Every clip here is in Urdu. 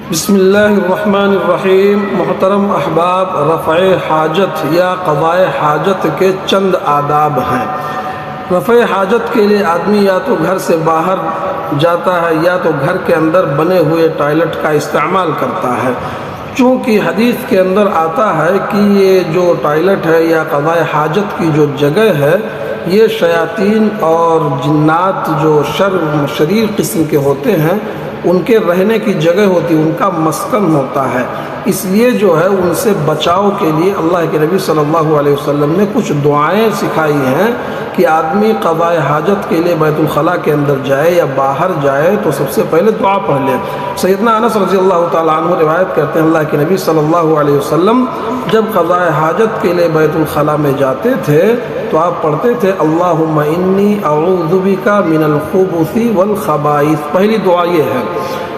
بسم اللہ الرحمن الرحیم۔ محترم احباب، رفع حاجت یا قضاء حاجت کے چند آداب ہیں۔ رفع حاجت کے لیے آدمی یا تو گھر سے باہر جاتا ہے یا تو گھر کے اندر بنے ہوئے ٹوائلٹ کا استعمال کرتا ہے، چونکہ حدیث کے اندر آتا ہے کہ یہ جو ٹوائلٹ ہے یا قضاء حاجت کی جو جگہ ہے، یہ شیاطین اور جنات جو شریر قسم کے ہوتے ہیں ان کے رہنے کی جگہ ہوتی ہے، ان کا مسکن ہوتا ہے۔ اس لیے جو ہے ان سے بچاؤ کے لیے اللہ کے نبی صلی اللہ علیہ وسلم نے کچھ دعائیں سکھائی ہیں کہ آدمی قضاء حاجت کے لیے بیت الخلاء کے اندر جائے یا باہر جائے تو سب سے پہلے دعا پڑھ لے۔ سیدنا انس رضی اللہ تعالیٰ عنہ روایت کرتے ہیں اللہ کے نبی صلی اللہ علیہ وسلم جب قضاء حاجت کے لیے بیت الخلاء میں جاتے تھے تو آپ پڑھتے تھے اللہم انی اعوذ بک من الخبث والخبائث۔ پہلی دعا یہ ہے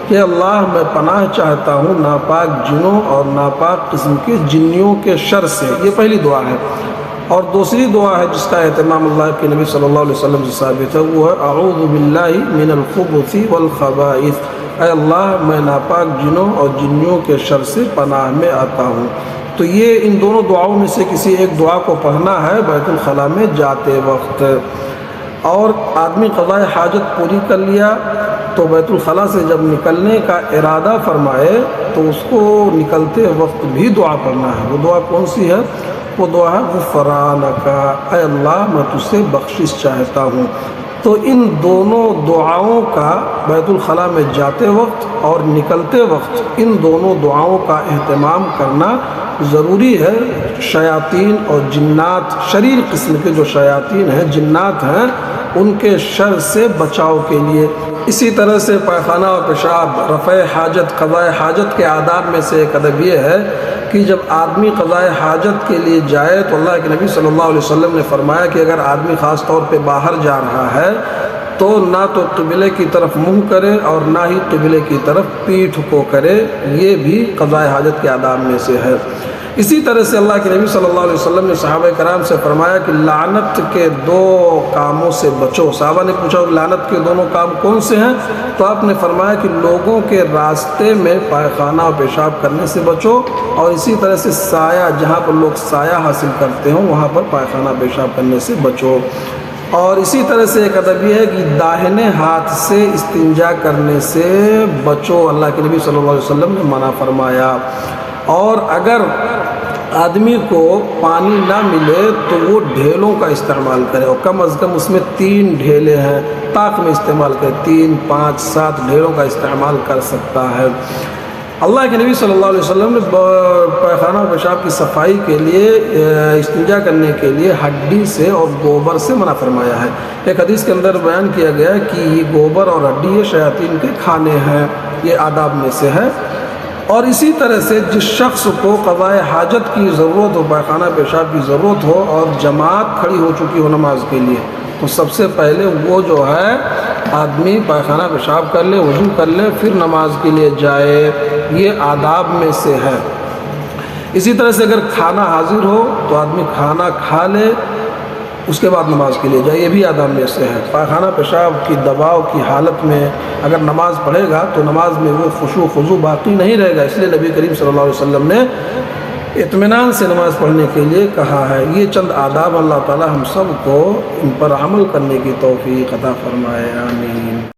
کہ اللہ میں پناہ چاہتا ہوں ناپاک جنوں اور ناپاک قسم کے جنیوں کے شر سے، یہ پہلی دعا ہے۔ اور دوسری دعا ہے جس کا اہتمام اللہ کے نبی صلی اللہ علیہ وسلم سے ثابت ہے، وہ ہے اعوذ باللہ من الخبث والخبائث، اے اللہ میں ناپاک جنوں اور جنیوں کے شر سے پناہ میں آتا ہوں۔ تو یہ ان دونوں دعاؤں میں سے کسی ایک دعا کو پڑھنا ہے بیت الخلاء میں جاتے وقت۔ اور آدمی قضاء حاجت پوری کر لیا تو بیت الخلاء سے جب نکلنے کا ارادہ فرمائے تو اس کو نکلتے وقت بھی دعا پڑھنا ہے۔ وہ دعا کون سی ہے؟ وہ دعا ہے غفرانک، اے اللہ میں تجھ سے بخشش چاہتا ہوں۔ تو ان دونوں دعاؤں کا بیت الخلاء میں جاتے وقت اور نکلتے وقت ان دونوں دعاؤں کا اہتمام کرنا ضروری ہے۔ شیاطین اور جنات، شریر قسم کے جو شیاطین ہیں، جنات ہیں، ان کے شر سے بچاؤ کے لیے۔ اسی طرح سے پائخانہ اور پیشاب، رفع حاجت، قضاء حاجت کے آداب میں سے ایک ادب یہ ہے کہ جب آدمی قضاء حاجت کے لیے جائے تو اللہ کے نبی صلی اللہ علیہ وسلم نے فرمایا کہ اگر آدمی خاص طور پہ باہر جا رہا ہے تو نہ تو قبلے کی طرف منہ کرے اور نہ ہی قبلے کی طرف پیٹھ کو کرے، یہ بھی قضاء حاجت کے آداب میں سے ہے۔ اسی طرح سے اللہ کے نبی صلی اللہ علیہ وسلم نے صحابہ کرام سے فرمایا کہ لعنت کے دو کاموں سے بچو۔ صحابہ نے پوچھا لعنت کے دونوں کام کون سے ہیں؟ تو آپ نے فرمایا کہ لوگوں کے راستے میں پائخانہ اور پیشاب کرنے سے بچو، اور اسی طرح سے سایہ، جہاں پر لوگ سایہ حاصل کرتے ہوں وہاں پر پائخانہ پیشاب کرنے سے بچو۔ اور اسی طرح سے ایک ادب یہ ہے کہ داہنے ہاتھ سے استنجا کرنے سے بچو، اللہ کے نبی صلی اللہ علیہ وسلم نے منع فرمایا۔ اور اگر آدمی کو پانی نہ ملے تو وہ ڈھیلوں کا استعمال کرے، اور کم از کم اس میں 3 ڈھیلے ہیں، طاق میں استعمال کرے، 3، 5، 7 ڈھیلوں کا استعمال کر سکتا ہے۔ اللہ کے نبی صلی اللہ علیہ وسلم نے پائخانہ و پیشاب کی صفائی کے لیے، استنجا کرنے کے لیے ہڈی سے اور گوبر سے منع فرمایا ہے۔ ایک حدیث کے اندر بیان کیا گیا ہے کہ یہ گوبر اور ہڈی یہ شیاطین کے کھانے ہیں، یہ آداب میں سے ہے۔ اور اسی طرح سے جس شخص کو قضاء حاجت کی ضرورت ہو، پائخانہ پیشاب کی ضرورت ہو اور جماعت کھڑی ہو چکی ہو نماز کے لیے، تو سب سے پہلے وہ جو ہے آدمی پائخانہ پیشاب کر لے، وضو کر لے، پھر نماز کے لیے جائے، یہ آداب میں سے ہے۔ اسی طرح سے اگر کھانا حاضر ہو تو آدمی کھانا کھا لے، اس کے بعد نماز کے لیے جائے، یہ بھی آداب میں سے ہے۔ پائخانہ پیشاب کی دباؤ کی حالت میں اگر نماز پڑھے گا تو نماز میں وہ خشوع خضوع باقی نہیں رہے گا، اس لیے نبی کریم صلی اللہ علیہ وسلم نے اطمینان سے نماز پڑھنے کے لیے کہا ہے۔ یہ چند آداب، اللہ تعالی ہم سب کو ان پر عمل کرنے کی توفیق عطا فرمائے، آمین۔